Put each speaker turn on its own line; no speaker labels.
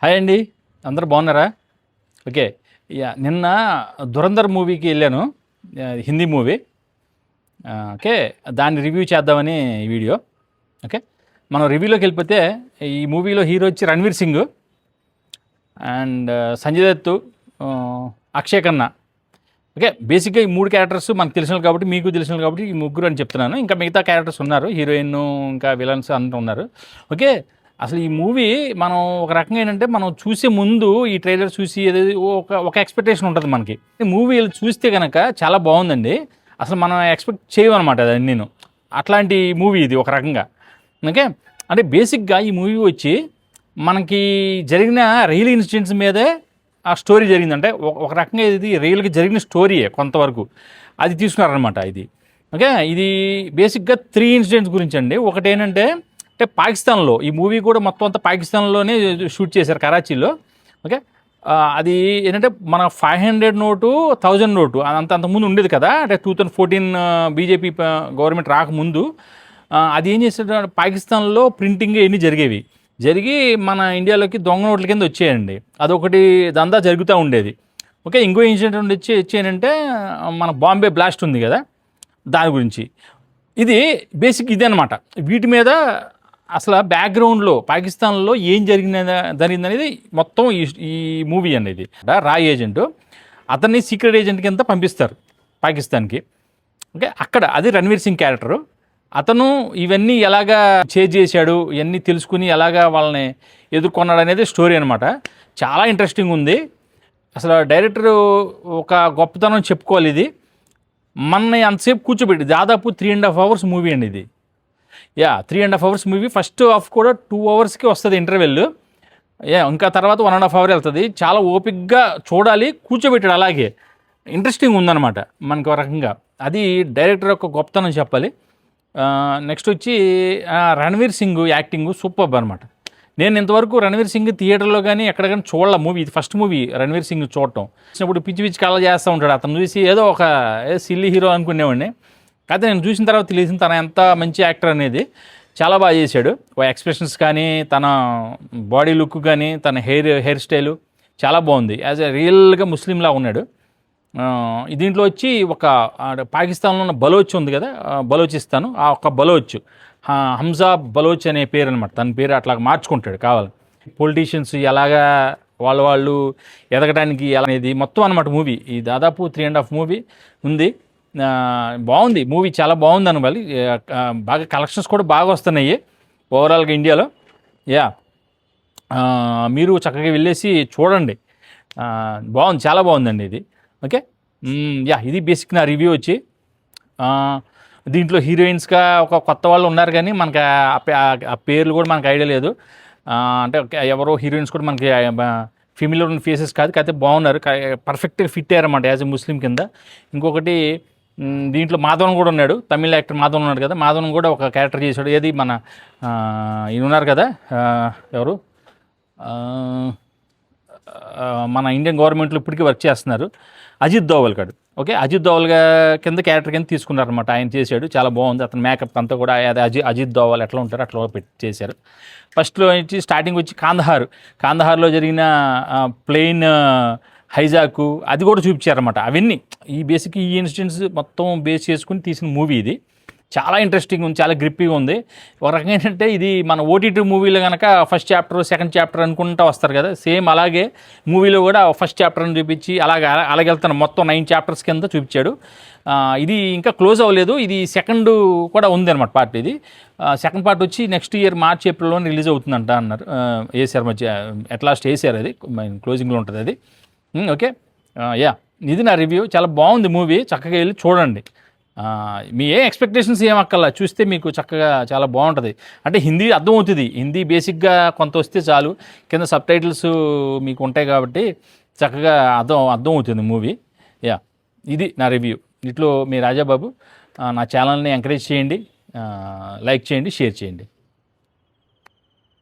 Hi అండి. అందరూ బాగున్నారా? ఓకే. నిన్న 'ధురంధర్' మూవీకి వెళ్ళాను. హిందీ మూవీ. ఓకే. దాన్ని రివ్యూ చేద్దామని ఈ వీడియో. ఓకే. మనం రివ్యూలోకి వెళ్ళిపోతే ఈ మూవీలో హీరో వచ్చి రణ్వీర్ సింగ్ అండ్ సంజయ్ దత్, అక్షయ్ ఖన్నా. ఓకే. బేసిక్గా ఈ 3 క్యారెక్టర్స్ మనకు తెలిసినవి కాబట్టి, మీకు తెలిసినవి కాబట్టి ఈ ముగ్గురు అని చెప్తున్నాను. ఇంకా మిగతా క్యారెక్టర్స్ ఉన్నారు, హీరోయిన్, ఇంకా విలన్స్ అంతా ఉన్నారు. ఓకే. అసలు ఈ మూవీ మనం ఒక రకంగా ఏంటంటే, మనం చూసే ముందు ఈ ట్రైలర్ చూసి ఏదో ఒక ఎక్స్పెక్టేషన్ ఉంటుంది మనకి. ఈ మూవీ చూస్తే కనుక చాలా బాగుందండి. అసలు మనం ఎక్స్పెక్ట్ చేయమన్నమాట అది నేను. అట్లాంటి మూవీ ఇది ఒక రకంగా. ఓకే. అంటే బేసిక్గా ఈ మూవీ వచ్చి మనకి జరిగిన రియల్ ఇన్సిడెంట్స్ మీదే ఆ స్టోరీ జరిగిందంటే ఒక రకంగా ఇది రియల్గా జరిగిన స్టోరీయే కొంతవరకు. అది తీసుకున్నారనమాట ఇది. ఓకే. ఇది బేసిక్గా 3 ఇన్సిడెంట్స్ గురించి అండి. ఒకటి ఏంటంటే పాకిస్తాన్లో ఈ మూవీ కూడా మొత్తం అంతా పాకిస్తాన్లోనే షూట్ చేశారు, కరాచీలో. ఓకే. అది ఏంటంటే మన 500 నోటు 1000 నోటు అంతకుముందు ఉండేది కదా. అంటే 2014 బీజేపీ గవర్నమెంట్ రాకముందు అది ఏం చేశాడు, పాకిస్తాన్లో ప్రింటింగ్ ఎన్ని జరిగి మన ఇండియాలోకి దొంగ నోట్ల కింద వచ్చేయండి. అదొకటి దందా జరుగుతూ ఉండేది. ఓకే. ఇంకో ఇన్సిడెంట్ వచ్చేయంటే మన బాంబే బ్లాస్ట్ ఉంది కదా, దాని గురించి. ఇది బేసిక్ ఇదే అనమాట. వీటి మీద అసలు బ్యాక్గ్రౌండ్లో పాకిస్తాన్లో ఏం జరిగిందనేది మొత్తం ఈ మూవీ అనేది. రా ఏజెంటు అతన్ని సీక్రెట్ ఏజెంట్ కింద పంపిస్తారు పాకిస్తాన్కి. ఓకే. అక్కడ అది రణ్వీర్ సింగ్ క్యారెక్టరు. అతను ఇవన్నీ ఎలాగా చేజ్ చేశాడు, ఇవన్నీ తెలుసుకుని ఎలాగా వాళ్ళని ఎదుర్కొన్నాడు అనేది స్టోరీ అనమాట. చాలా ఇంట్రెస్టింగ్ ఉంది. అసలు డైరెక్టర్ ఒక గొప్పతనం చెప్పుకోవాలి. ఇది మనని అంతసేపు కూర్చోబెట్టి దాదాపు 3.5 అవర్స్ మూవీ అండి ఇది. 3.5 అవర్స్ మూవీ. ఫస్ట్ హాఫ్ కూడా 2 అవర్స్కి వస్తుంది ఇంటర్వెల్. ఇంకా తర్వాత 1.5 అవర్ వెళ్తుంది. చాలా ఓపిక్గా చూడాలి, కూర్చోబెట్టాడు అలాగే. ఇంట్రెస్టింగ్ ఉందన్నమాట మనకు ఒక రకంగా. అది డైరెక్టర్ యొక్క గొప్పతనం చెప్పాలి. నెక్స్ట్ వచ్చి రణ్వీర్ సింగ్ యాక్టింగ్ సూపర్ అనమాట. నేను ఇంతవరకు రణ్వీర్ సింగ్ థియేటర్లో కానీ ఎక్కడ కానీ చూడాల మూవీ. ఇది ఫస్ట్ మూవీ రణ్వీర్ సింగ్ చూడటం. వచ్చినప్పుడు పిచ్చి కళ చేస్తూ ఉంటాడు. అతను చూసి ఏదో ఒక సిల్లీ హీరో అనుకునేవాడిని. కాకపోతే నేను చూసిన తర్వాత తెలిసిన తన ఎంత మంచి యాక్టర్ అనేది. చాలా బాగా చేశాడు. ఎక్స్ప్రెషన్స్ కానీ, తన బాడీ లుక్ కానీ, తన హెయిర్ స్టైలు చాలా బాగుంది. యాజ్ ఎ రియల్గా ముస్లింలా ఉన్నాడు. దీంట్లో వచ్చి ఒక పాకిస్తాన్లో ఉన్న బలోచ్ ఉంది కదా, బలోచిస్తాను, ఆ ఒక బలోచ్, హంజా బలోచ్ అనే పేరు అనమాట. తన పేరు అట్లా మార్చుకుంటాడు కావాలి. పొలిటీషియన్స్ ఎలాగా వాళ్ళు ఎదగడానికి ఎలా అనేది మొత్తం అనమాట మూవీ. ఈ దాదాపు 3.5 మూవీ ఉంది. బాగుంది మూవీ, చాలా బాగుంది అనుకోవాలి. బాగా కలెక్షన్స్ కూడా బాగా వస్తున్నాయి ఓవరాల్గా ఇండియాలో. మీరు చక్కగా వెళ్ళేసి చూడండి. బాగుంది, చాలా బాగుందండి ఇది. ఓకే. ఇది బేసిక్ నా రివ్యూ వచ్చి. దీంట్లో హీరోయిన్స్గా ఒక కొత్త వాళ్ళు ఉన్నారు కానీ మనకి ఆ పేర్లు కూడా మనకు ఐడియా లేదు. అంటే ఎవరో హీరోయిన్స్ కూడా మనకి ఫెమిలియర్ ఉన్న ఫేసెస్ కాకపోతే బాగున్నారు, పర్ఫెక్ట్గా ఫిట్ అయ్యారన్నమాట యాజ్ ఎ ముస్లిం కింద. ఇంకొకటి దీంట్లో మాధవన్ కూడా ఉన్నాడు, తమిళ యాక్టర్ మాధవన్ ఉన్నాడు కదా. మాధవన్ కూడా ఒక క్యారెక్టర్ చేశాడు. ఏది మన ఈయన ఉన్నారు కదా, ఎవరు మన ఇండియన్ గవర్నమెంట్లో ఇప్పటికీ వర్క్ చేస్తున్నారు, అజిత్ దోవల్ కాడు. ఓకే. అజిత్ దోవల్ కింద క్యారెక్టర్ కింద తీసుకున్నారనమాట. ఆయన చేశాడు, చాలా బాగుంది. అతను మేకప్ అంతా కూడా అజిత్ దోవల్ ఎట్లా ఉంటారో అట్లా పెట్టి చేశారు. ఫస్ట్లో వచ్చి స్టార్టింగ్ వచ్చి కాందహార్లో జరిగిన ప్లేన్ హైజాకు అది కూడా చూపించారన్నమాట. అవన్నీ ఈ బేసిక్ ఈ ఇన్సిడెంట్స్ మొత్తం బేస్ చేసుకుని తీసిన మూవీ ఇది. చాలా ఇంట్రెస్టింగ్ ఉంది, చాలా గ్రిప్పీగా ఉంది. ఒక రకంగా ఏంటంటే ఇది మన ఓటీటీ మూవీలో కనుక ఫస్ట్ చాప్టర్, సెకండ్ చాప్టర్ అనుకుంటూ వస్తారు కదా, సేమ్ అలాగే మూవీలో కూడా ఫస్ట్ చాప్టర్ అని చూపించి అలాగే వెళ్తాను. మొత్తం 9 చాప్టర్స్ కింద చూపించాడు. ఇది ఇంకా క్లోజ్ అవ్వలేదు. ఇది సెకండ్ కూడా ఉంది అనమాట పార్ట్. ఇది సెకండ్ పార్ట్ వచ్చి నెక్స్ట్ ఇయర్ మార్చ్ ఏప్రిల్లో రిలీజ్ అవుతుందంట అన్నారు. వేసారు మధ్య అట్లాస్ట్ వేసారు, అది క్లోజింగ్లో ఉంటుంది అది. ఓకే. ఇది నా రివ్యూ. చాలా బాగుంది మూవీ, చక్కగా వెళ్ళి చూడండి. మీ ఎక్స్పెక్టేషన్స్ ఏమక్కల్లా, చూస్తే మీకు చక్కగా చాలా బాగుంటుంది. అంటే హిందీ అర్థమవుతుంది, హిందీ బేసిక్గా కొంత వస్తే చాలు, కింద సబ్ టైటిల్స్ మీకు ఉంటాయి కాబట్టి చక్కగా అర్థం అవుతుంది మూవీ. ఇది నా రివ్యూ. ఇట్లో మీ రాజాబాబు. నా ఛానల్ని ఎంకరేజ్ చేయండి, లైక్ చేయండి, షేర్ చేయండి.